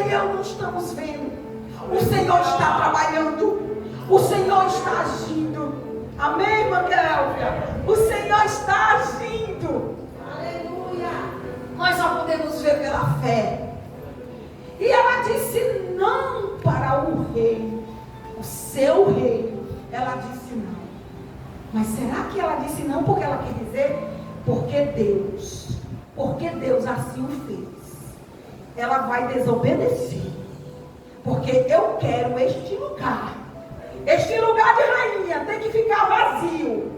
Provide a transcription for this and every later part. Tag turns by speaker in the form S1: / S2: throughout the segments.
S1: e eu não estamos vendo. O Senhor está trabalhando. O Senhor está agindo. Amém, irmã Kélvia? O Senhor está agindo. Aleluia. Nós só podemos ver pela fé. E ela disse não para o rei, o seu rei. Ela disse não. Mas será que ela disse não porque ela quer dizer? Porque Deus assim o fez. Ela vai desobedecer. Porque eu quero este lugar. Este lugar de rainha tem que ficar vazio.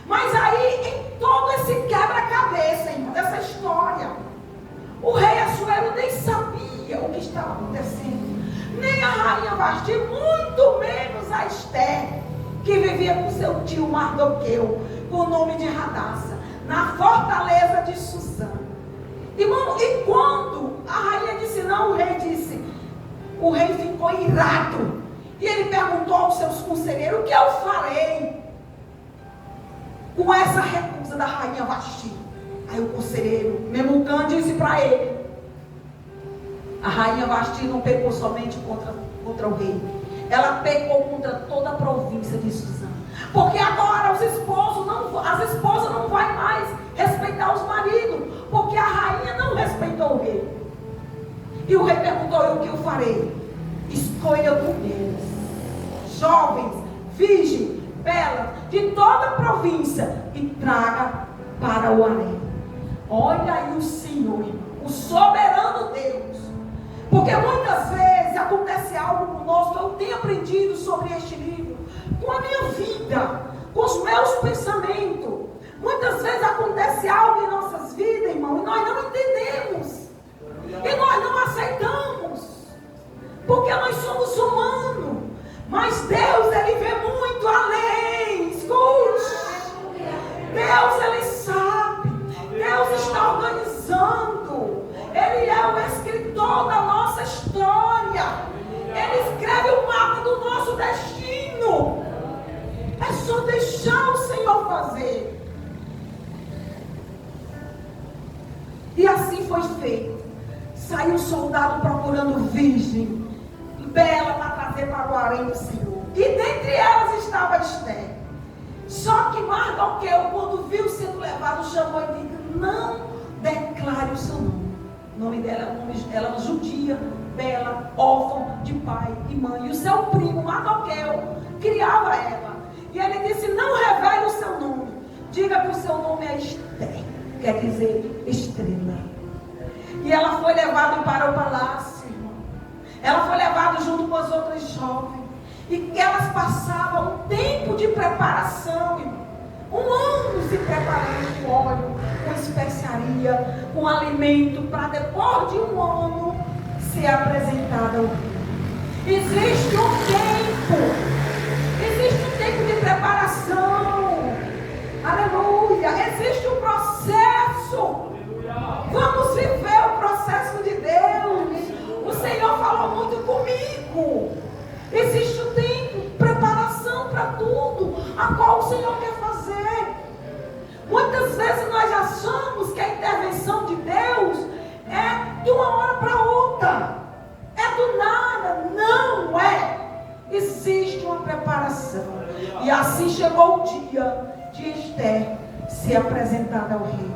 S1: Mas aí, em todo esse quebra-cabeça, dessa história, o rei Assuero nem sabia o que estava acontecendo. Nem a rainha Vasti, muito menos a Esther, que vivia com seu tio Mardoqueu, com o nome de Radassa, na fortaleza de Suzã. Irmão, e quando a rainha disse não, o rei ficou irado. E ele perguntou aos seus conselheiros: o que eu farei com essa recusa da rainha Vasti? Aí o conselheiro Memucã disse para ele: a rainha Vasti não pecou somente contra o rei, ela pecou contra toda a província de Suzã. Porque agora as esposas não vão mais respeitar os maridos, porque a rainha não respeitou o rei. E o rei perguntou: e o que eu farei? Escolha mulheres, jovens, virgens, belas, de toda a província, e traga para o harém. Olha aí o Senhor, o soberano Deus. Porque muitas vezes acontece algo conosco. Eu tenho aprendido sobre este livro, com a minha vida, com os meus pensamentos. Muitas vezes acontece algo em nossas vidas, irmão, e nós não entendemos. E nós não aceitamos. Porque nós somos humanos. Mas Deus, Ele vê muito além. Escute. Deus, Ele sabe. Deus está organizando. Ele é o escritor da nossa história. Ele escreve o mapa do nosso destino. É só deixar o Senhor fazer. E assim foi feito. Saiu um soldado procurando virgem bela para trazer para o harém do Senhor. E dentre elas estava Esther. Só que Mardoqueu, quando viu sendo levado, chamou e disse: não declare o seu nome. O nome dela era uma judia, bela, órfã de pai e mãe. E o seu primo Mardoqueu criava ela. E ele disse: não revele o seu nome. Diga que o seu nome é Esther, quer dizer estrela. E ela foi levada para o palácio, irmão. Ela foi levada junto com as outras jovens. E elas passavam um tempo de preparação, irmão. Um ano se preparando com óleo, com especiaria, com alimento, para depois de um ano ser apresentada ao rei. Existe um tempo de preparação. Aleluia. Existe um processo. Vamos viver o processo de Deus. O Senhor falou muito comigo. Existe um tempo, preparação para tudo, a qual o Senhor quer fazer. Muitas vezes nós achamos que a intervenção de Deus é de uma hora para outra, é do nada. Não é. Existe uma preparação. E assim chegou o dia de Esther ser apresentada ao rei.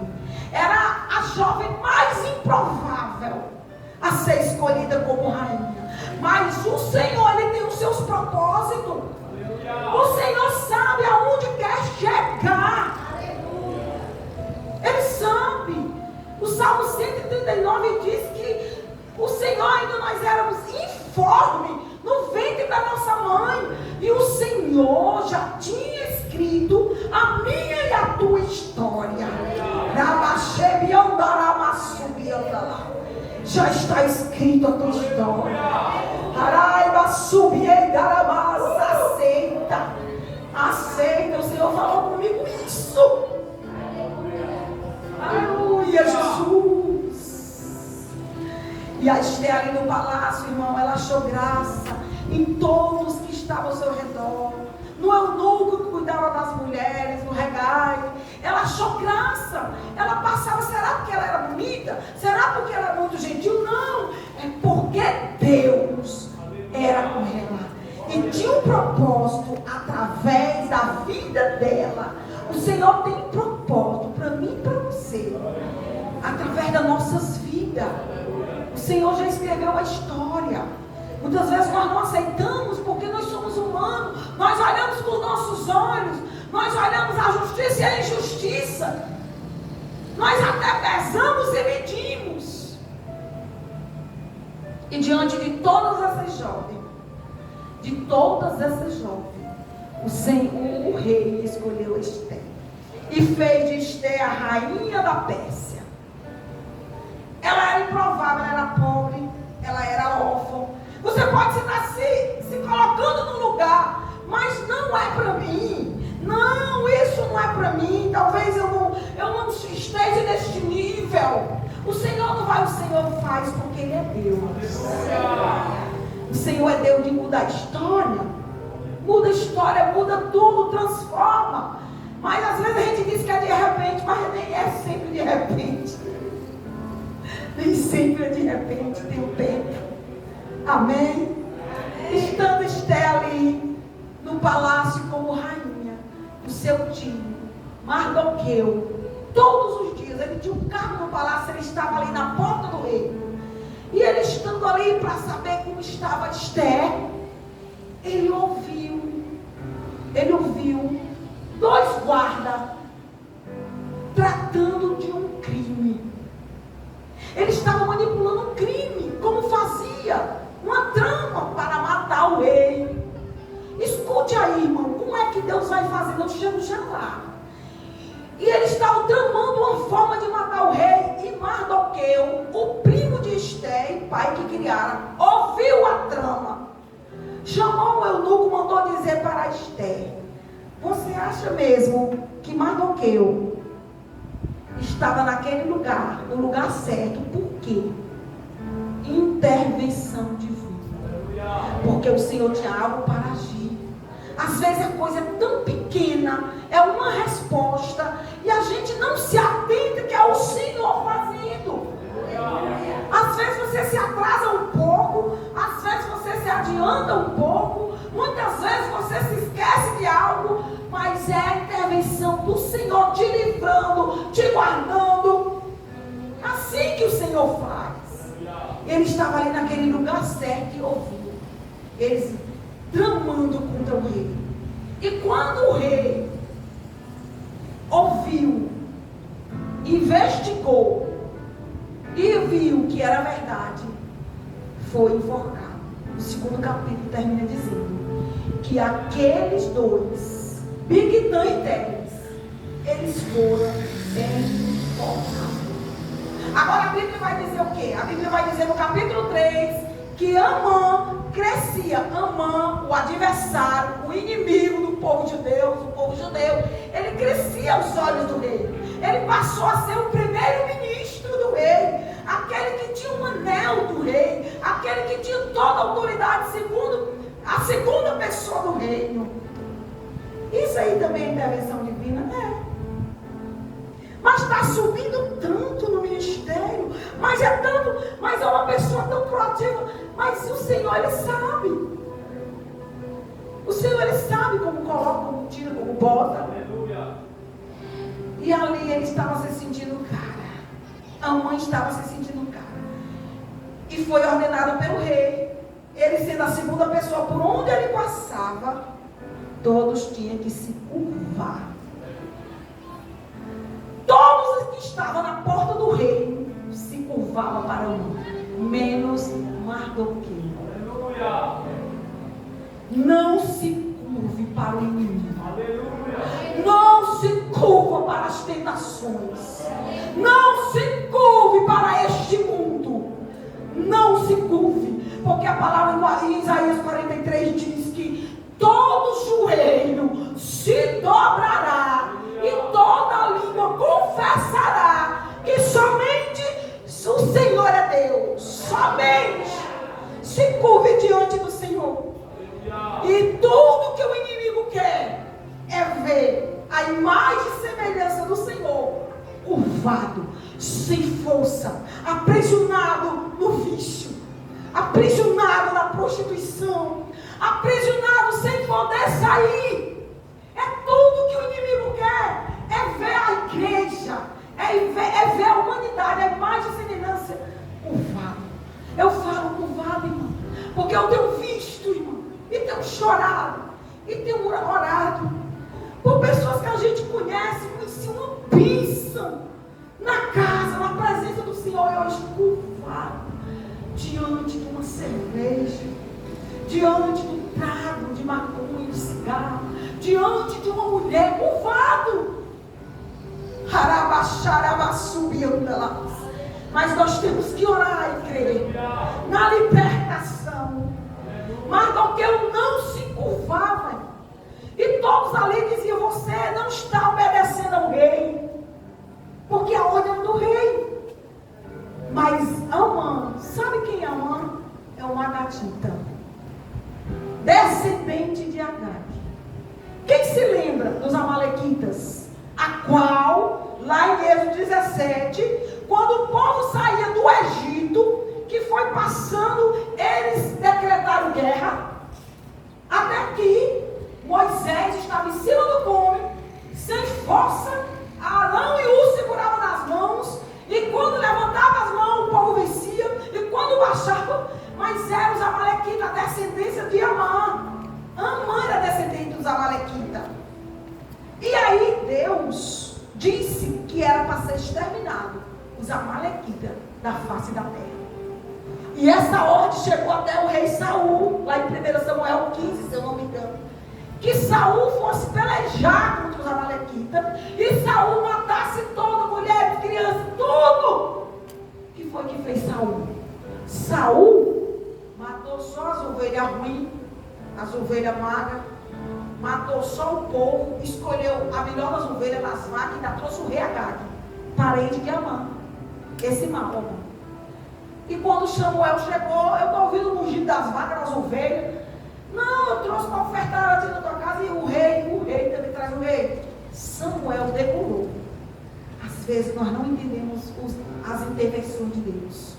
S1: Era a jovem mais improvável a ser escolhida como rainha. Mas o Senhor, Ele tem os seus propósitos. O Senhor sabe aonde quer chegar. Ele sabe. O Salmo 139 diz que o Senhor, ainda nós éramos informes no ventre da nossa mãe. E o Senhor já tinha escrito a minha e a tua história. Já está escrito a tua história. Aceita. O Senhor falou comigo isso. Aleluia, Jesus. E a Esther ali no palácio, irmão, ela achou graça em todos que estavam ao seu redor. No eunuco que cuidava das mulheres, no regai. Ela achou graça. Ela passava, será porque ela era bonita? Será porque ela era muito gentil? Não, é porque Senhor tem um propósito para mim e para você, através das nossas vidas. O Senhor já escreveu a história. Muitas vezes nós não aceitamos porque nós somos humanos. Nós olhamos com os nossos olhos, nós olhamos a justiça e a injustiça. Nós até pesamos e medimos. E diante de todas essas jovens, o rei escolheu Ester e fez de Ester a rainha da Pérsia. Ela era improvável, ela era pobre, ela era órfã. Você pode estar se colocando num lugar, mas não é para mim. Não, isso não é para mim. Talvez eu não esteja neste nível. O Senhor não vai, o Senhor faz porque Ele é Deus. O Senhor é Deus de mudar a história. Muda a história, muda tudo, transforma. Mas às vezes a gente diz que é de repente, mas nem é sempre de repente. Nem sempre é de repente, tem um tempo. Amém? Estando Ester ali no palácio como rainha, o seu tio Mardoqueu, todos os dias ele tinha um cargo no palácio, ele estava ali na porta do rei. E ele estando ali para saber como estava Ester, ele ouviu dois guardas tratando de um crime. Ele estava manipulando um crime, como fazia uma trama para matar o rei. Escute aí, irmão, como é que Deus vai fazer? Não chego lá. E eles estavam tramando uma forma de matar o rei. E Mardoqueu, o primo de Ester, pai que criara, ouviu a trama. Chamou o eunuco, mandou dizer para Ester: você acha mesmo que Mardoqueu estava naquele lugar, no lugar certo? Por quê? Intervenção divina. Porque o Senhor tinha algo para agir. Às vezes a coisa é tão pequena, é uma resposta, e a gente não se atenta que é o Senhor fazendo. Às vezes você se atrasa um pouco, às vezes você se adianta um pouco, muitas vezes você se esquece de algo, mas é a intervenção do Senhor te livrando, te guardando. Assim que o Senhor faz. Ele estava ali naquele lugar certo e ouviu eles tramando contra o rei. E quando o rei ouviu, investigou e viu que era verdade, foi enforcado. O segundo capítulo termina dizendo que aqueles dois, Bigtan e Teres, eles foram enforcados. Agora a Bíblia vai dizer o quê? A Bíblia vai dizer no capítulo 3 que Amã crescia. Amã, o adversário, o inimigo do povo judeu, ele crescia aos olhos do rei. Ele passou a ser o primeiro-ministro do rei, aquele que tinha um anel do rei, aquele que tinha toda a autoridade, segundo a segunda pessoa do reino. Isso aí também é intervenção divina? É. Mas está subindo tanto no ministério, mas é uma pessoa tão proativa. Mas o Senhor, Ele sabe. O Senhor, Ele sabe como coloca, como tira, como bota. E ali ele estava se sentindo cara. A mãe estava se sentindo cara. E foi ordenado pelo rei. Ele sendo a segunda pessoa, por onde ele passava, todos tinham que se curvar. Todos que estavam na porta do reino se curvavam para o mundo, menos Mardoqueu. Não se curve para o inimigo. Não se curva para as tentações. Não se curve para este mundo. Não se curve, porque a palavra em Isaías 43 diz que todo joelho se dobrará e toda língua confessará que somente o Senhor é Deus. Somente se curve diante do Senhor. E tudo que o inimigo quer é ver a imagem e semelhança do Senhor curvado, sem força, aprisionado no vício, aprisionado na prostituição, aprisionado sem poder sair. É tudo que o inimigo quer, é é ver a humanidade, a imagem e semelhança curvado. Eu falo curvado, irmão, porque eu tenho visto, irmão, e tenho chorado, e tenho orado por pessoas que a gente conhece, conheci uma bênção na casa, na presença do Senhor, e hoje curvado diante de uma cerveja, diante do trago de maconha, de cigarro, diante de uma mulher, curvado. Mas nós temos que orar e crer na libertação. Mardoqueu não se curvava, e todos ali diziam: você não está obedecendo ao rei, porque a ordem é do rei. Mas Amã, sabe quem é Amã? É um agatita, descendente de Agag. Quem se lembra dos amalequitas? A qual, lá em Êxodo 17, quando o povo saía do Egito, que foi passando, eles decretaram guerra, até que Moisés estava em cima do cume, sem força. Arão e Hur seguravam nas mãos, e quando levantava as mãos, o povo vencia, e quando baixava, mas eram os amalequitas, a descendência de Amã. Amã era descendente dos amalequitas. E aí Deus disse que era para ser exterminado os amalequitas da face da terra. E essa ordem chegou até o rei Saul, lá em 1 Samuel 15, se eu não me engano, que Saul fosse pelejar contra os amalequitas, e Saul matasse toda mulher, criança, tudo. O que foi que fez Saul? Saul matou só as ovelhas ruins, as ovelhas magras, matou só o povo, escolheu a melhor das ovelhas das vacas, e ainda trouxe o rei Agag, parente de Amã, esse mal. E quando Samuel chegou, eu estou ouvindo o mugido das vacas, das ovelhas. Não, eu trouxe para ofertar aqui na tua casa, e o rei também traz o rei. Samuel demorou. Às vezes nós não entendemos as intervenções de Deus.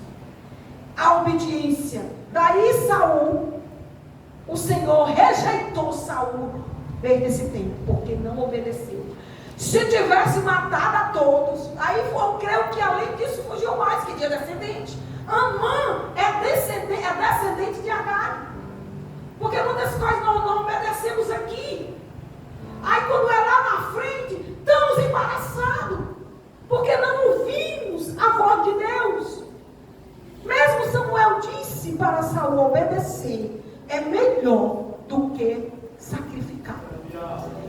S1: A obediência. Daí Saul, o Senhor rejeitou Saul desde esse tempo, porque não obedeceu. Se tivesse matado a todos, aí eu creio que além disso fugiu mais, que tinha descendente. Amã é descendente de Agag. Porque muitas coisas nós não obedecemos aqui. Aí quando é lá na frente, estamos embaraçados, porque não ouvimos a voz de Deus. Mesmo Samuel disse para Saul obedecer é melhor do que sacrificar.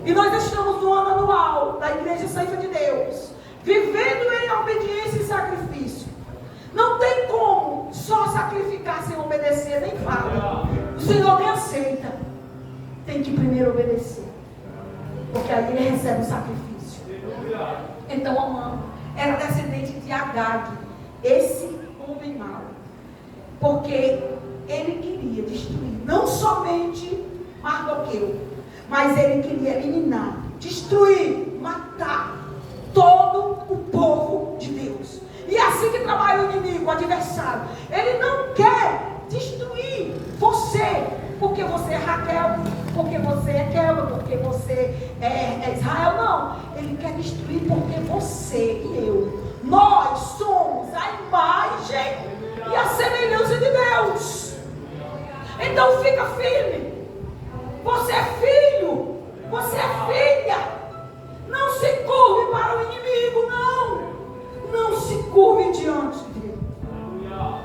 S1: E nós estamos no ano anual da Igreja Ceifa de Deus, vivendo em obediência e sacrifício. Não tem como só sacrificar sem obedecer, nem fala. O Senhor nem aceita. Tem que primeiro obedecer, porque aí ele recebe o sacrifício. Então Amã era descendente de Agag, esse homem mau, porque ele queria destruir não somente Mardoqueu, mas ele queria eliminar, destruir, matar todo o povo de Deus. E é assim que trabalha o inimigo, o adversário. Ele não quer destruir você, porque você é Raquel, porque você é Kelma, porque você é Israel. Não, ele quer destruir porque você e eu, nós somos a imagem e a semelhança de Deus. Então fica firme. Você é filho, você é filha. Não se curve para o inimigo, não. Não se curve diante dele.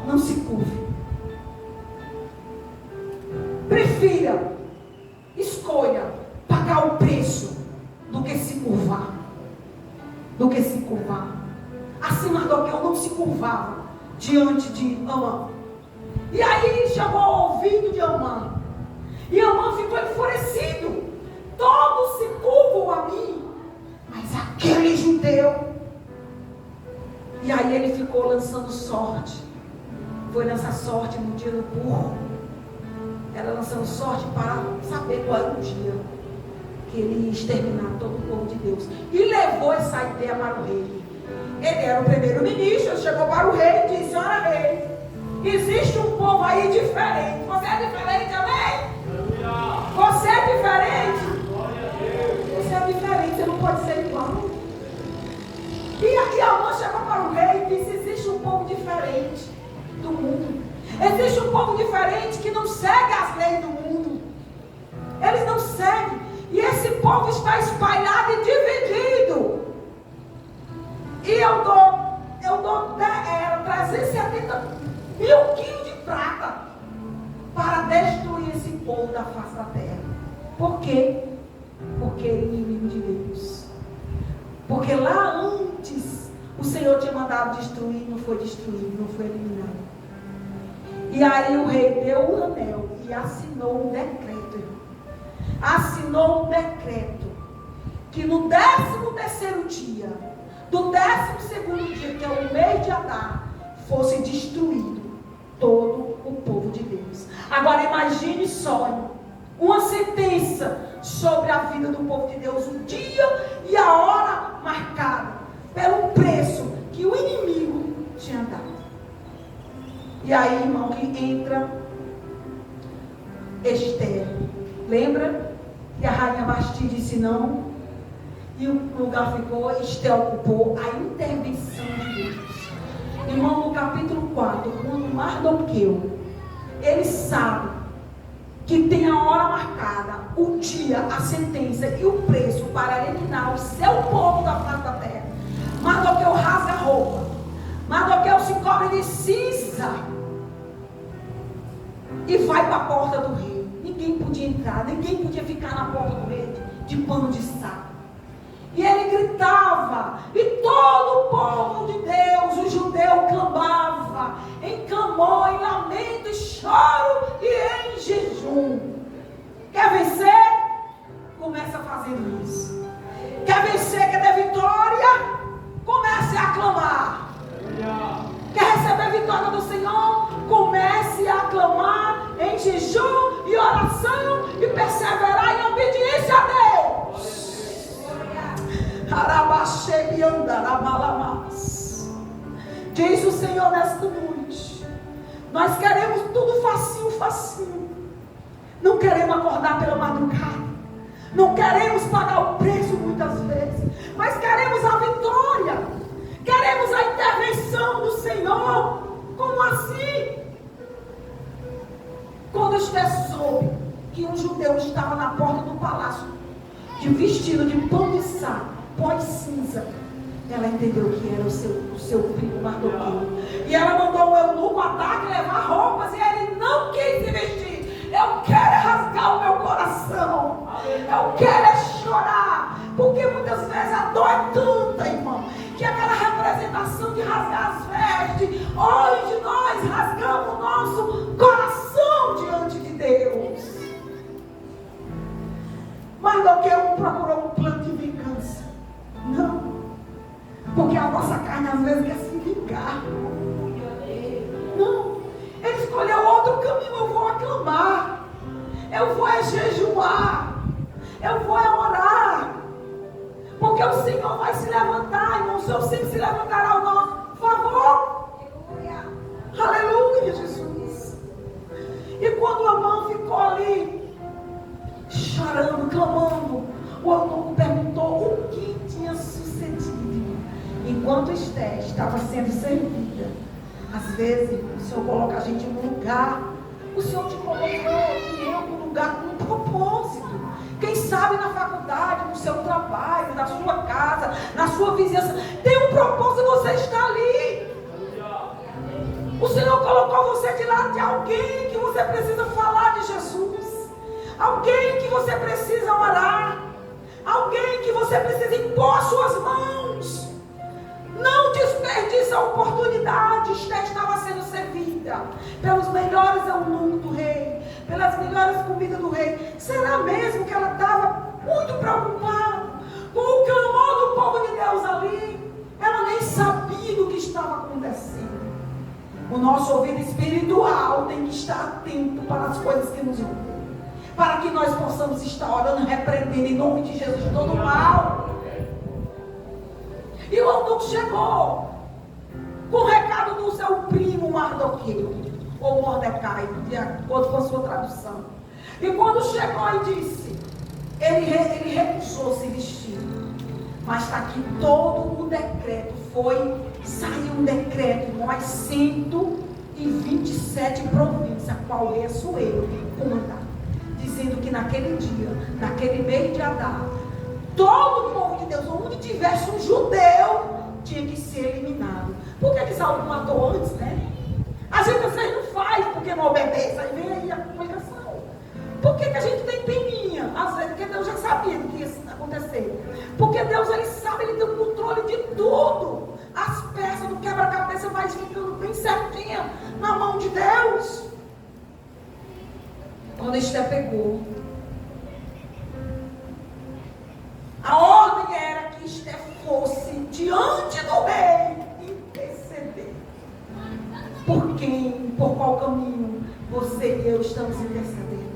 S1: Não se curve. Prefira, escolha pagar o preço do que se curvar. Do que se curvar. Assim Mardoqueu não se curvava diante de Amã. E aí chegou ao ouvido de Amã. E Amã ficou enfurecido. Todos se curvam a mim, mas aquele judeu. E aí ele ficou lançando sorte. Foi lançar sorte no dia do burro. Era lançando sorte para saber qual era o dia que ele ia exterminar todo o povo de Deus. E levou essa ideia para o rei. Ele era o primeiro-ministro, chegou para o rei e disse: olha, rei, existe um povo aí diferente. Você é diferente, amém? Você é diferente? Você é diferente, você não pode ser igual. E Amã chegou para o rei e disse: existe um povo diferente do mundo. Existe um povo diferente que não segue as leis do mundo. Eles não seguem. E esse povo está espalhado e dividido. E eu dou 370 mil quilos de prata para destruir esse povo da face da terra. Por quê? Porque ele é inimigo de Deus. Porque lá antes o Senhor tinha mandado destruir, não foi destruído, não foi eliminado. E aí o rei deu o anel e assinou um decreto. Assinou um decreto que no 13º dia, do 12º dia, que é o mês de Adar, fosse destruído todo o povo de Deus. Agora imagine só, uma sentença sobre a vida do povo de Deus, o dia e a hora marcada pelo preço que o inimigo tinha dado. E aí, irmão, que entra Esther. Lembra que a rainha Vasti disse não? E o lugar ficou, Esther ocupou. A intervenção de Deus. Irmão, no capítulo 4, quando Mardoqueu, ele sabe que tem a hora marcada, o dia, a sentença e o preço para eliminar o seu povo da face da terra. Mardoqueu rasga a roupa. Mardoqueu se cobre de cinza e vai para a porta do rei. Ninguém podia entrar, ninguém podia ficar na porta do rei de pano de saco. E ele gritava, e todo o povo de Deus, o judeu, clamava, em clamor, em lamento, em choro e em jejum. Quer vencer? Começa fazendo isso. Quer vencer, quer ter vitória? Comece a clamar. Quer receber a vitória do Senhor? Comece a clamar em jejum e oração e perseverar em obediência a Deus. Diz o Senhor nesta noite: nós queremos tudo facinho, facinho. Não queremos acordar pela madrugada. Não queremos pagar o preço muitas vezes. Mas queremos a vitória. Queremos a intervenção do Senhor. Como assim? Quando Esther soube que um judeu estava na porta do palácio, de vestido de pano de saco, pó de cinza, ela entendeu que era o seu primo Mardoqueu. E ela mandou o eunuco ataque levar roupas, e ele não quis se vestir. Eu quero rasgar o meu coração. Eu quero chorar. Porque muitas vezes a dor é tanta, irmão, que aquela representação de rasgar as vestes, hoje nós rasgamos o nosso coração diante de Deus. Mardoqueu não procurou um plano de vingança. Não. Porque a nossa carne às vezes quer se vingar. Não. Ele escolheu outro caminho. Eu vou aclamar. Eu vou jejuar. Eu vou orar. Porque o Senhor vai se levantar, irmão. O Senhor sempre se levantará ao nosso favor. Aleluia, Jesus. E quando Amã ficou ali, chorando, clamando, o eunuco perguntou o que tinha sucedido. Enquanto Esther estava sendo servida, às vezes o Senhor coloca a gente num lugar, o Senhor te colocou em algum lugar com um propósito. Quem sabe na faculdade, no seu trabalho, na sua casa, na sua vizinhança, tem um propósito, você está ali. O Senhor colocou você de lado de alguém que você precisa falar de Jesus, alguém que você precisa orar, alguém que você precisa impor suas mãos. Não desperdice a oportunidade. Esther estava sendo servida pelos melhores eunucos do rei, pelas melhores comidas do rei. Será mesmo que ela estava muito preocupada com o clamor do povo de Deus ali? Ela nem sabia do que estava acontecendo. O nosso ouvido espiritual tem que estar atento para as coisas que nos rodeiam, para que nós possamos estar orando, repreendendo em nome de Jesus todo o mal. E o eunuco chegou com o recado do seu primo Mardoqueu, ou Mordecai, de acordo com a sua tradução. E quando chegou e disse, ele recusou se vestir. Mas está aqui todo o decreto. Saiu um decreto, nós 127 províncias, a qual rei Assuero comandava, dizendo que naquele dia, naquele mês de Adar, todo o povo de Deus, onde tivesse um judeu, tinha que ser eliminado. Por que Saulo matou antes, né? A gente às vezes não faz porque não obedece, aí vem aí a complicação. Por que a gente tem peninha? Às vezes porque Deus já sabia do que ia acontecer. Porque Deus, ele sabe, ele tem o controle de tudo. As peças do quebra-cabeça vai ficando bem certinha na mão de Deus. Quando Esther pegou, a ordem era que Esther fosse diante do rei interceder. Por quem, por qual caminho você e eu estamos intercedendo?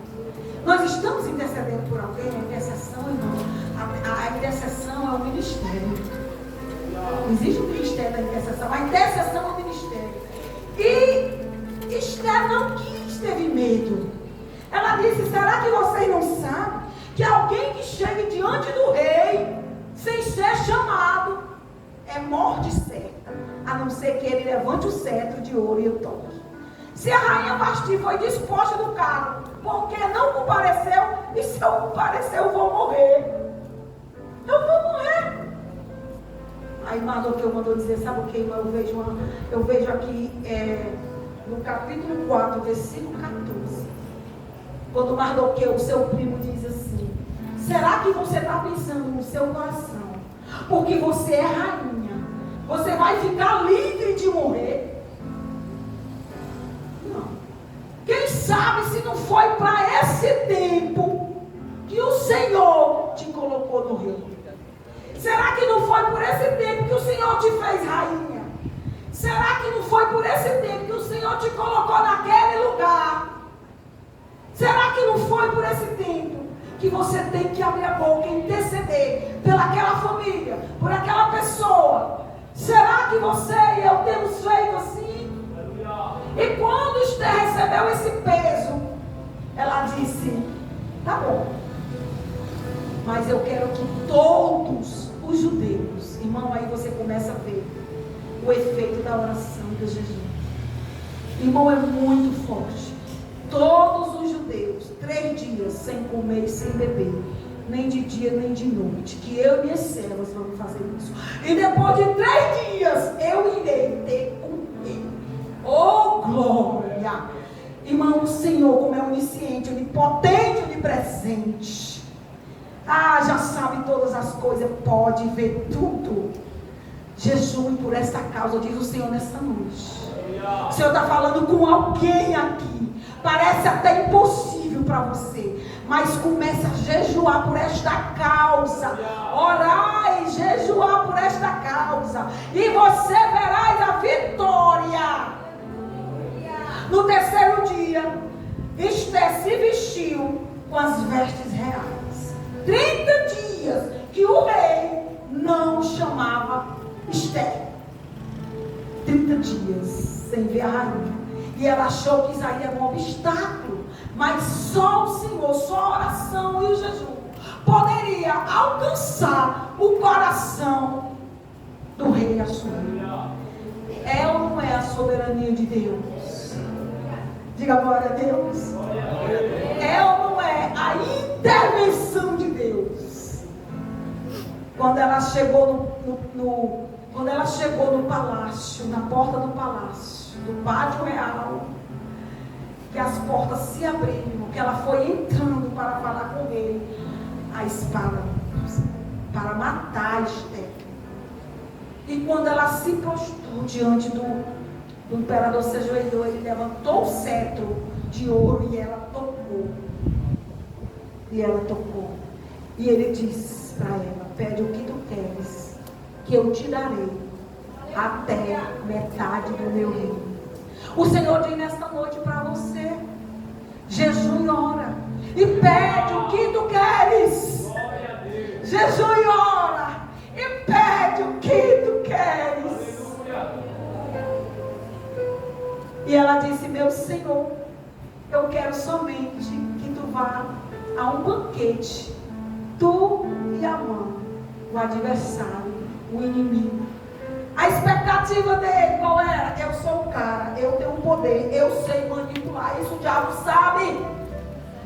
S1: Nós estamos intercedendo por alguém. A intercessão, irmão, a intercessão é um ministério. Existe um ministério da intercessão. A intercessão é um ministério. E Esther não quis, teve medo. Ela disse: será que vocês não sabem que alguém que chegue diante do rei sem ser chamado é morte certa, a não ser que ele levante o cetro de ouro e o toque? Se a rainha Vasti foi disposta do cargo porque não compareceu, e se eu comparecer eu vou morrer, Aí Mardoqueu mandou dizer: sabe o que, irmão? Eu vejo aqui no capítulo 4, versículo 14, quando Mardoqueu, seu primo, diz assim: será que você está pensando no seu coração, porque você é rainha, você vai ficar livre de morrer? Não. Quem sabe se não foi para esse tempo que o Senhor te colocou no reino? Será que não foi por esse tempo que o Senhor te fez rainha? Será que não foi por esse tempo que o Senhor te colocou naquele lugar? Será que não foi por esse tempo que você tem que abrir a boca e interceder pelaquela família, por aquela pessoa? Será que você e eu temos feito assim? E quando Esther recebeu esse peso, ela disse: tá bom, mas eu quero que todos os judeus, irmão, aí você começa a ver o efeito da oração e do jejum. Irmão, é muito forte. Todos os judeus, 3 dias sem comer e sem beber, nem de dia nem de noite, que eu e minhas servas vamos fazer isso. E depois de 3 dias eu irei ter comigo. Oh, glória! Irmão, o Senhor, como é onisciente, onipotente, onipresente, já sabe todas as coisas, pode ver tudo. Jejum por esta causa, diz o Senhor nesta noite. O Senhor está falando com alguém aqui. Parece até impossível para você, mas comece a jejuar por esta causa. Orai, jejuar por esta causa, e você verás a vitória. No 3º dia, Esther se vestiu com as vestes reais. 30 dias que o rei não chamava Esther. 30 dias sem ver a rainha. E ela achou que isso aí era um obstáculo. Mas só o Senhor, só a oração e o jejum poderia alcançar o coração do rei Assuero. É ou não é a soberania de Deus? Diga glória a Deus. É ou não é a intervenção de Deus? Quando ela chegou no palácio, na porta do palácio, do pátio real, que as portas se abriram, que ela foi entrando para falar com ele, a espada para matar Esther. E quando ela se prostrou diante do imperador, se ajoelhou, ele levantou o cetro de ouro e ela tocou. E ele disse para ela: pede o que tu queres, que eu te darei até metade do meu reino. O Senhor diz nesta noite para você: jejum e ora, e pede o que tu queres. Jejum e ora, e pede o que tu queres. E ela disse: meu Senhor, eu quero somente que tu vá a um banquete, tu e Amã, o adversário, o inimigo. A expectativa dele qual era? Eu sou o cara, eu tenho o poder, eu sei manipular. Isso o diabo sabe.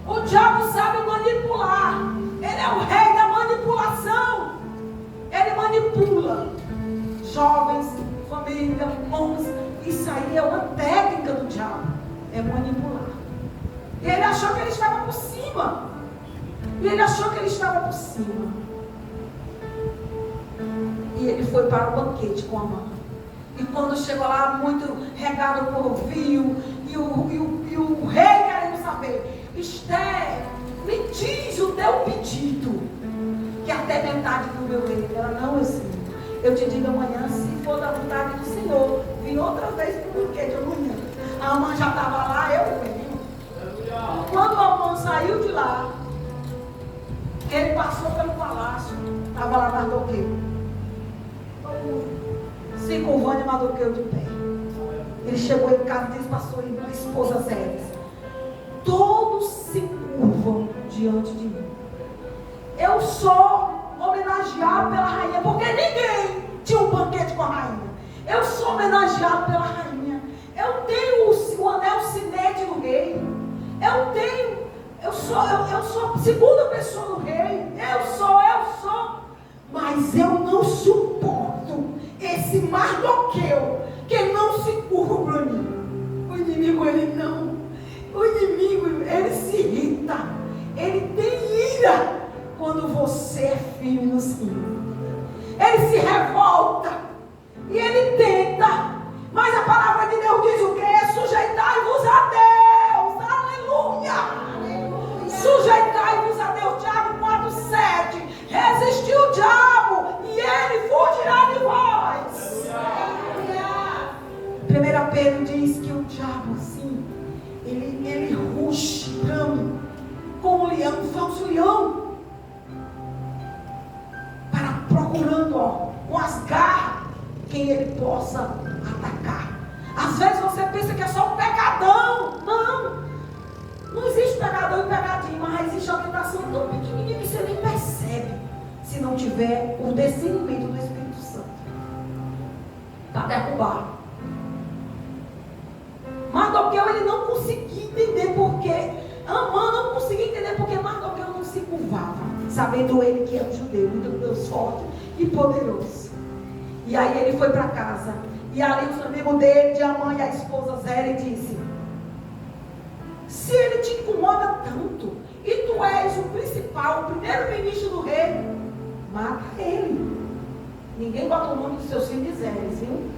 S1: O diabo sabe manipular. Ele é o rei da manipulação. Ele manipula jovens, família, irmãos. Isso aí é uma técnica do diabo. É manipular. E ele achou que ele estava por cima. E ele foi para o banquete com Amã. E quando chegou lá, muito regado por vinho, e o rei querendo saber: Esther, me diz o teu pedido, que até metade do meu reino. Ela: não, meu Senhor, eu te digo amanhã, se for da vontade do Senhor. Vim outra vez para o banquete amanhã. A Amã já estava lá, eu venho. Quando o Amã saiu de lá, ele passou pelo palácio, estava lá Mardoqueu, se curvando e Mardoqueu de pé. Ele chegou em casa e disse para sua esposa Zeres: todos se curvam diante de mim. Eu sou homenageado pela rainha, porque ninguém tinha um banquete com a rainha. Eu sou homenageado pela rainha. Eu tenho o anel sinete do rei. Eu sou a segunda pessoa do rei. Eu sou. Mas eu não suporto esse Mardoqueu que não se curva para mim. O inimigo, ele se irrita. Ele tem ira quando você é firme no Senhor. Ele se revolta e ele tenta. Mas a palavra de Deus diz o quê? Sujeitai-vos a Deus. Aleluia. Sujeitai-vos a Deus. Tiago 4:7. Resistiu o diabo e ele fugirá de vós. 1 Pedro diz que o diabo, assim, ele ruge, brame, como um leão, um falso leão, procurando, com as garras, quem ele possa atacar. Às vezes você pensa que é só um pegadão. Não existe pegadão e pegadinho, mas existe uma tentação tão pequenininha que você nem percebe, se não tiver o discernimento do Espírito Santo para derrubar. Mardoqueu, ele não conseguia entender porque Amã não conseguia entender porque Mardoqueu não se curvava, sabendo ele que era um judeu, um Deus forte e poderoso. E aí ele foi para casa, e ali os amigos dele, de Amã e a esposa Zélia, disse: se ele te incomoda tanto, e tu és o principal, o primeiro-ministro do rei, mata ele. Ninguém bota o nome dos seus filhos de Zélia, viu?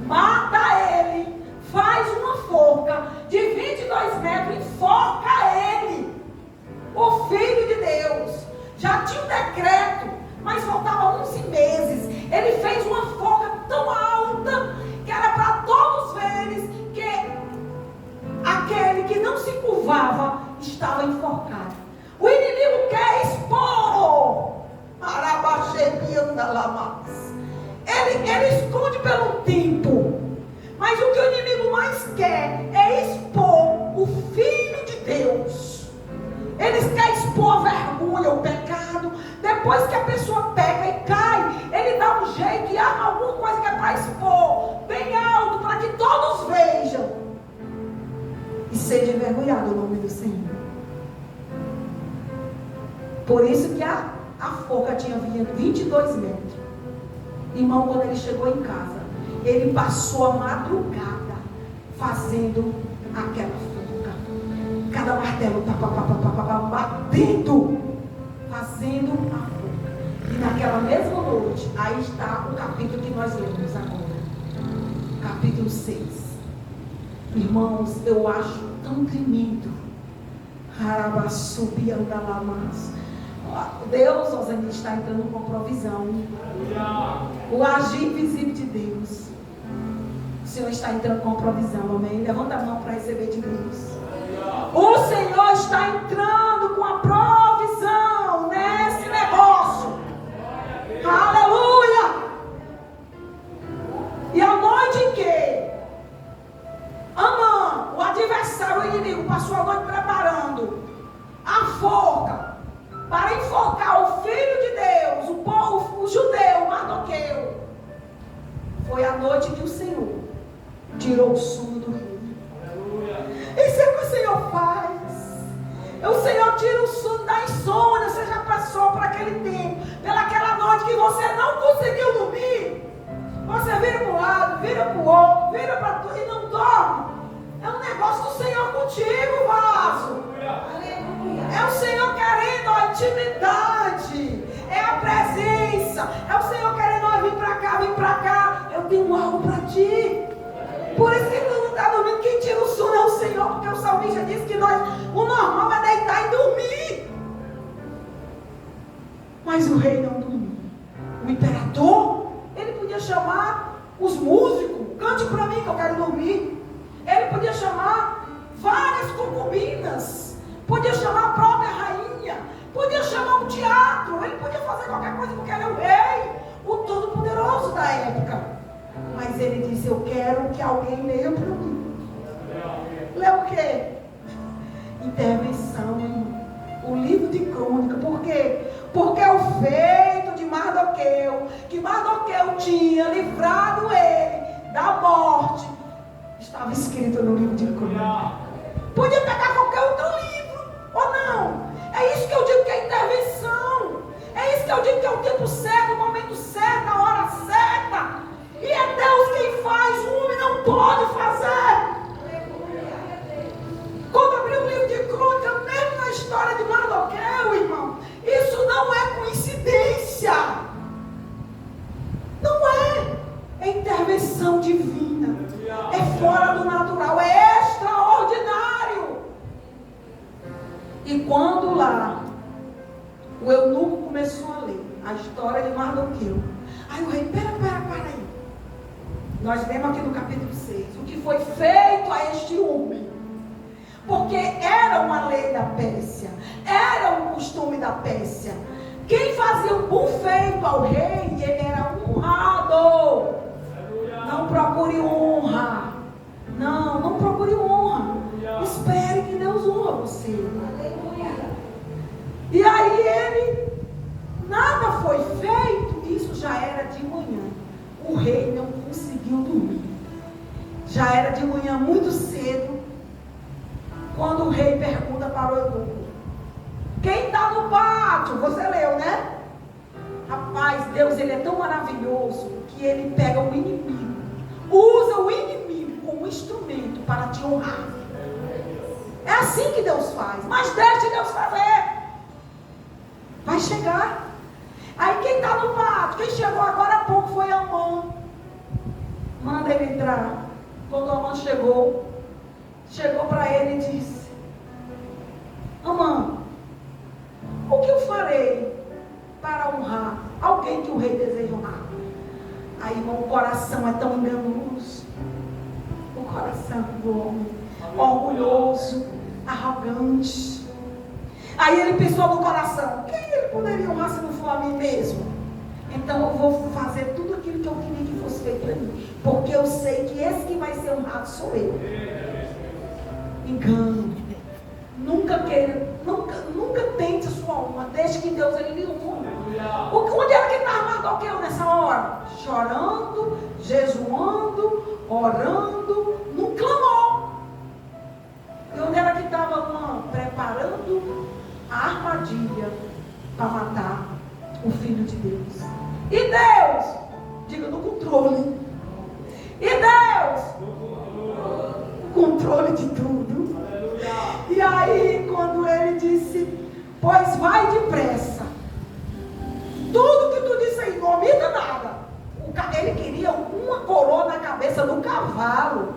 S1: Mata ele, faz uma forca de 22 metros, enforca ele, o filho de Deus. Já tinha um decreto, mas faltava 11 meses. Ele fez uma forca tão alta que era para todos verem que aquele que não se curvava estava enforcado. O inimigo quer expor. Ele esconde pelo tempo. Mas o que o inimigo mais quer é expor o Filho de Deus. Eles querem expor a vergonha, o pecado. Depois que a pessoa peca e cai, ele dá um jeito e arma alguma coisa que é para expor bem alto, para que todos vejam. E seja envergonhado o nome do Senhor. Por isso que a forca tinha 22 metros. Irmão, quando ele chegou em casa, ele passou a madrugada fazendo aquela forca. Cada martelo, batendo, fazendo a forca. E naquela mesma noite, aí está o capítulo que nós lemos agora. Capítulo 6. Irmãos, eu acho tão tremendo. Deus, Osani, está entrando com provisão. O agir invisível de Deus. O Senhor está entrando com provisão, amém? Levanta a mão para receber de Deus. O Senhor está entrando com a provisão nesse negócio. Aleluia! E a noite em que Amã, o adversário, o inimigo, passou a noite preparando a forca para enforcar o Filho de Deus, Foi a noite que o Senhor tirou o sono do rei. Isso é o que o Senhor faz. O Senhor tira o sono da insônia. Você já passou por aquele tempo, pelaquela noite que você não conseguiu dormir. Você vira para um lado, vira para o outro, vira para tudo e não dorme. É um negócio do Senhor contigo, vaso. É o Senhor querendo a intimidade. É a presença. É o Senhor querendo, ó, vem para cá. Eu tenho algo para ti. Por isso que tu não está dormindo. Quem tira o sono é o Senhor. Porque o salmista disse que o normal é deitar e dormir. Mas o rei não dormiu. O imperador, ele podia chamar os músicos. Cante para mim que eu quero dormir. Ele podia chamar várias concubinas. Podia chamar a própria rainha. Podia chamar um teatro. Ele podia fazer qualquer coisa porque ele é o rei, o todo-poderoso da época. Mas ele disse: eu quero que alguém leia para mim. Lê o quê? Intervenção, irmão. O livro de crônica. Por quê? Porque o feito de Mardoqueu, que Mardoqueu tinha livrado ele da morte, estava escrito no livro de crônica. Podia pegar qualquer outro livro, ou não? É isso que eu digo que é intervenção. É isso que eu digo que é o tempo certo, o momento certo, a hora certa. E é Deus quem faz, o homem não pode fazer. Quando abriu o livro de crônica, mesmo na história de Mardoqueu, irmão, isso não é coincidência. Não é. É intervenção divina. É fora do natural, é extraordinário. E quando lá o eunuco começou a ler a história de Mardoqueu, aí o rei, para aí. Nós lemos aqui no capítulo 6 o que foi feito a este homem. Porque era uma lei da Pérsia, era um costume da Pérsia. Quem fazia um bom feito ao rei, ele era honrado. Não procure honra. Não procure honra. Espere que Deus honra você. E aí ele, nada foi feito. Isso já era de manhã. O rei não conseguiu dormir. Já era de manhã muito cedo, quando o rei pergunta para o eunuco: quem está no pátio? Você leu, né? Rapaz, Deus, ele é tão maravilhoso que ele pega o inimigo, usa o inimigo como instrumento para te honrar. É assim que Deus faz. Mas deixe Deus fazer. Vai chegar. Aí quem está no pátio? Quem chegou agora há pouco foi Amã. Manda ele entrar. Quando Amã chegou para ele e disse: Amã, o que eu farei para honrar alguém que o rei deseja honrar? Aí, irmão, o coração é tão enganoso. O coração do homem, orgulhoso, arrogante. Aí ele pensou no coração: quem ele poderia honrar se não for a mim mesmo? Então eu vou fazer tudo aquilo que eu queria que fosse feito para mim, porque eu sei que esse que vai ser honrado sou eu. Engano. Nunca tente a sua honra. Deixe que Deus ele lhe honra. Onde era que estava Mardoqueu nessa hora? Chorando, jejuando, orando, não clamou. E onde era que estava preparando a armadilha para matar o Filho de Deus? E Deus, diga, no controle. E Deus, no controle de tudo. E aí, quando ele disse: pois vai depressa, tudo que tu disse aí, não omita nada. Ele queria uma coroa na cabeça do cavalo.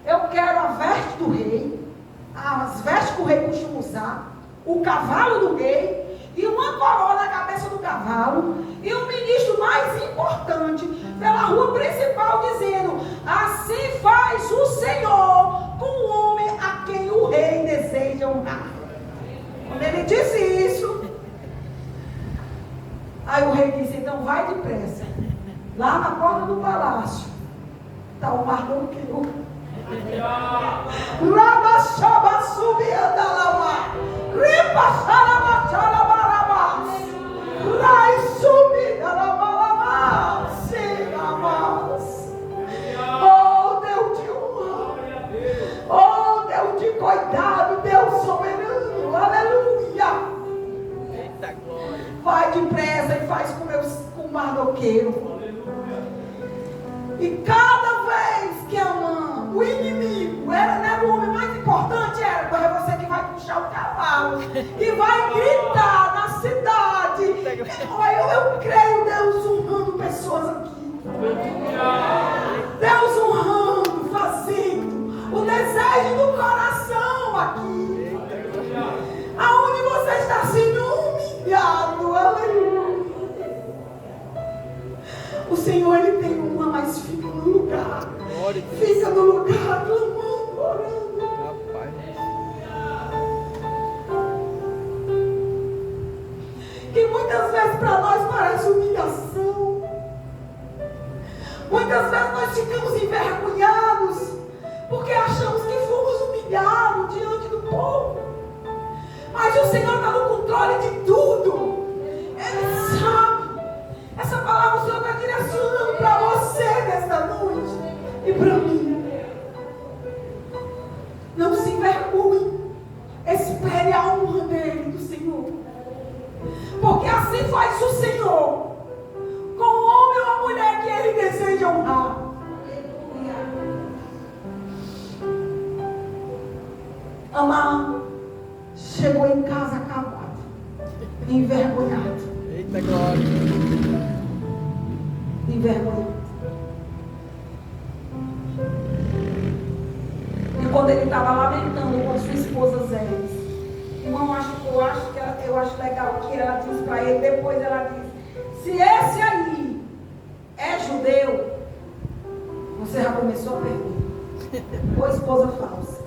S1: Eu quero a veste do rei, as vestes que o rei costuma usar, o cavalo do rei, e uma coroa na cabeça do cavalo, e o ministro mais importante pela rua principal dizendo: assim faz o Senhor com o homem a quem o rei deseja honrar. Quando ele disse isso, aí o rei disse: então vai depressa, lá na porta do palácio está o Mardoqueu. Rabachaba subianda lama, ripachara barabas, rai subida lama lama, sega banqueiro. E cada vez que Amã, o inimigo, era o homem mais importante, porque é você que vai puxar o cavalo e vai gritar na cidade. Eu creio Deus honrando pessoas aqui. Deus honrando, fazendo o desejo do coração aqui. Aonde você está sendo humilhado, aleluia. O Senhor, Ele tem uma, mas fica no lugar. Fica no lugar, clamando, orando. Que muitas vezes para nós parece humilhação. Muitas vezes nós ficamos envergonhados porque achamos que fomos humilhados diante do povo. Mas o Senhor está no controle de tudo. Ele sabe. Essa palavra o Senhor está direcionando para você nesta noite e para mim. Não se envergonhe. Espere a honra dele, do Senhor. Porque assim faz o Senhor com o homem ou a mulher que Ele deseja honrar. Amã chegou em casa acabado, envergonhado.
S2: Eita glória!
S1: Envergonhado. E quando ele estava lamentando com a sua esposa Zeres, irmão, eu acho legal que ela diz para ele, depois ela diz: se esse aí é judeu, você já começou a perguntar. Ou esposa falsa.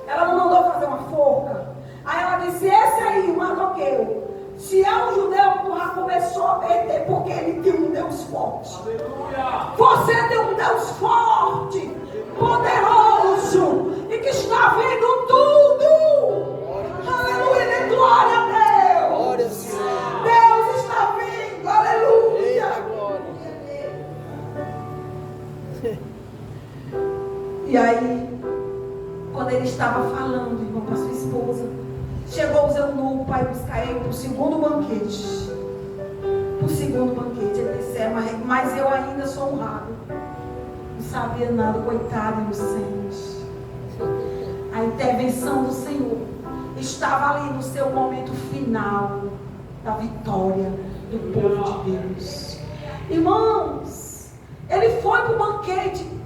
S1: Ela não mandou fazer uma forca. Aí ela disse: esse aí, o maloqueiro, se é um judeu, tu já começou a perder, porque ele tem um Deus forte. Aleluia. Você tem um Deus forte, poderoso, e que está vendo tudo. Aleluia, dê glória a Deus.
S2: Glória a Deus.
S1: Deus está vendo, aleluia. E aí, quando ele estava falando, irmão, para sua esposa, chegou o eunuco para ir buscar ele para o segundo banquete. Para o segundo banquete. Ele disse: mas eu ainda sou honrado. Não sabia nada, coitado, inocente. A intervenção do Senhor estava ali no seu momento final da vitória do povo de Deus. Irmãos, ele foi para o banquete.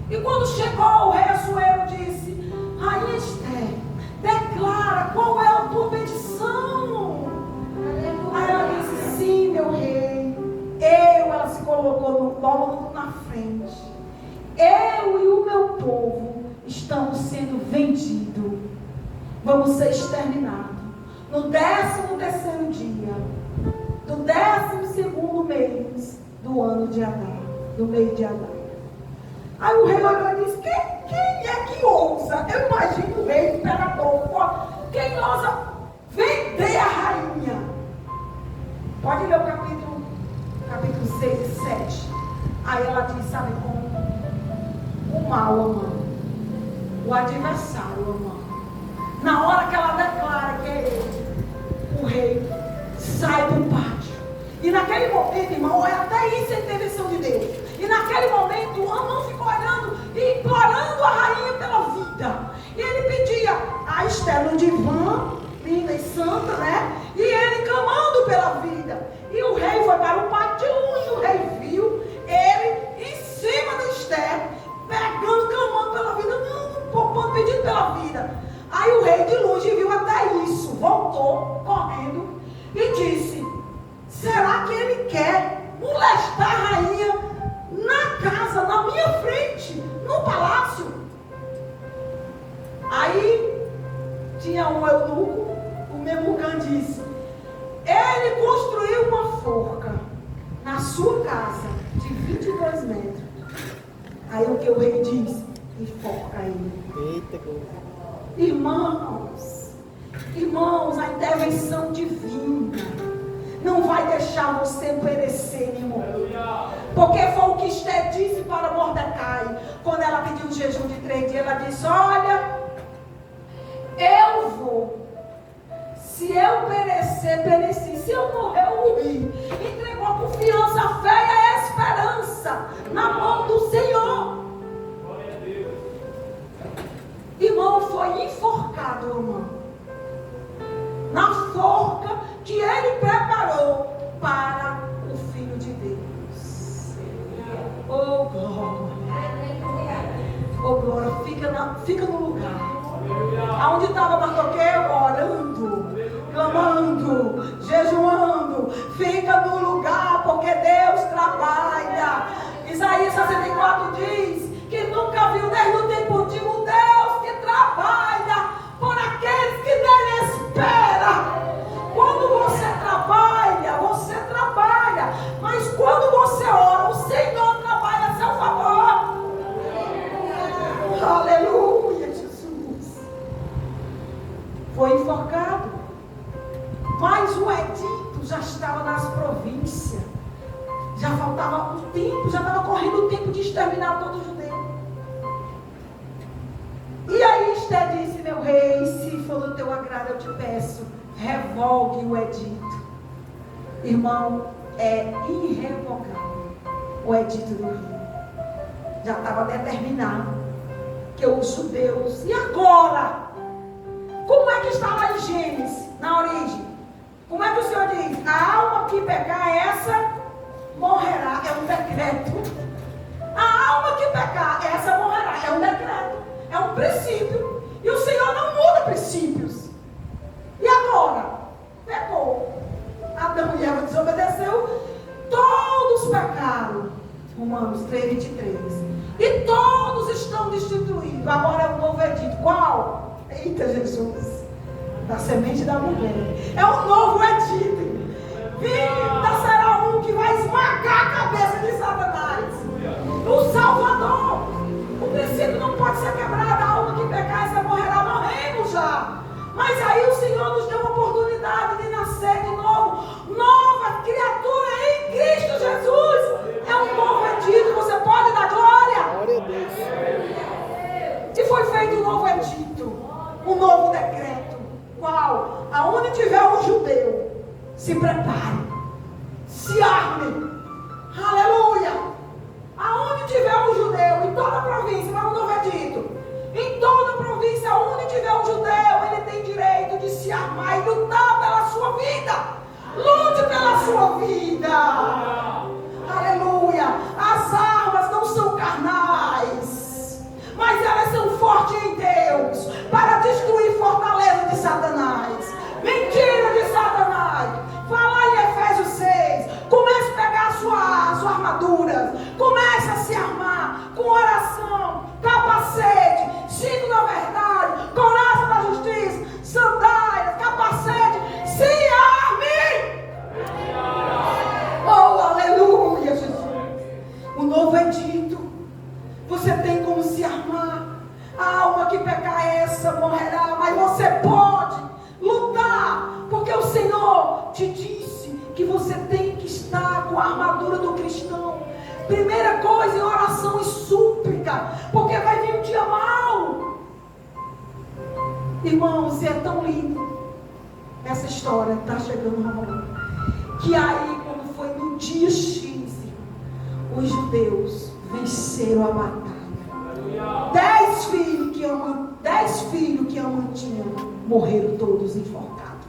S1: E quando chegou, o rei Assuero disse: Rainha Esther, declara qual é a tua petição. Aí ela disse: sim, meu rei. Ela se colocou logo na frente. Eu e o meu povo estamos sendo vendidos. Vamos ser exterminados. No 13º dia, do 12º mês do ano de Adar, do mês de Adar. Aí o rei olhou e disse: quem é que ousa? Eu imagino o rei, o imperador, quem ousa vender a rainha? Pode ler o capítulo 6 e 7. Aí ela diz: sabe como? O mal, amado. O adversário, amado. Na hora que ela declara que é ele, o rei sai do pátio. E naquele momento, irmão, é até isso a intervenção de Deus. E naquele momento, o Amã ficou olhando e implorando a rainha pela vida. E ele pedia a Esther no divã, linda e santa, né? E ele clamando pela vida. E o rei foi para o pátio de longe. O rei viu ele em cima da Esther, pegando, clamando pela vida. Não, pedindo pela vida. Aí o rei de longe viu até isso. Voltou, correndo, e disse: será que ele quer molestar a rainha na casa, na minha frente, no palácio? Aí tinha um eunuco, o Memucã disse: ele construiu uma forca na sua casa de 22 metros. Aí o que o rei disse? Enforca ele.
S2: Eita coisa.
S1: Irmãos, a intervenção divina não vai deixar você perecer, irmão. Porque foi o que Esther disse para Mordecai. Quando ela pediu um jejum de 3 dias, ela disse: olha, eu vou. Se eu perecer, pereci. Se eu morrer, eu morri. Entregou a confiança, a fé, romano. Na forca que ele preparou para o Filho de Deus. Oh, glória. Oh, glória. Fica no lugar. Aonde estava Mardoqueu? Orando, clamando, jejuando. Fica no lugar, porque Deus trabalha. Isaías 64 diz que nunca viu desde o tempo de um Deus que trabalha por aqueles que nele espera. Quando você trabalha, mas quando você ora, o Senhor trabalha a seu favor. Aleluia, Jesus. Foi enforcado, mas o edito já estava nas províncias. Já faltava um tempo, já estava correndo o tempo de exterminar todo judeu. E aí Esté disse: meu rei, se for do teu agrado, eu te peço, revogue o edito. Irmão, é irrevogável o edito do rei. Já estava determinado que os judeus, e agora? Como é que está lá em Gênesis, na origem? Como é que o Senhor diz? A alma que pecar, essa morrerá. É um decreto. A alma que pecar, essa morrerá. É um decreto. É um princípio. E o Senhor não muda princípios. E agora? Pecou. Adão e Eva desobedeceu. Todos pecaram. Romanos 3:23. E todos estão destituídos. Agora é o novo edito. Qual? Eita, Jesus. Da semente da mulher. É um novo edito. Vinda será um que vai esmagar a cabeça de Satanás. O Salvador. O princípio não pode ser quebrado. A alma que pecar, essa morrerá. Morremos já. Mas aí o Senhor nos deu a oportunidade de nascer de novo. Nova criatura em Cristo Jesus. É um novo edito. Você pode dar glória?
S2: Glória a Deus.
S1: E foi feito um novo edito. Um novo decreto. Qual? Aonde tiver um judeu, se prepare, se arme. Aleluia. Aonde tiver um judeu, em toda a província, para o novo edito, em toda a província, onde tiver um judeu, ele tem direito de se armar e lutar pela sua vida. Lute pela sua vida. Aleluia. As armas não são carnais, mas elas são fortes em Deus para destruir fortaleza de Satanás, mentira de Satanás. Fala em Efésios 6. Comece a pegar a sua armadura. Comece a se armar com oração, capacete, cinto da verdade, coraça da justiça, sandálias, capacete. Se arme. Oh, aleluia, Jesus. O novo edito. Você tem como se armar. A alma que pecar, essa morrerá. Mas você pode lutar, porque o Senhor te disse que você tem que estar com a armadura do cristão. Primeira coisa, em oração e súplica, porque vai vir um dia mau. Irmãos, é tão lindo essa história que está chegando na mão, que aí, quando foi no dia X, os judeus venceram a batalha. 10 filhos que Aman tinha morreram todos enforcados.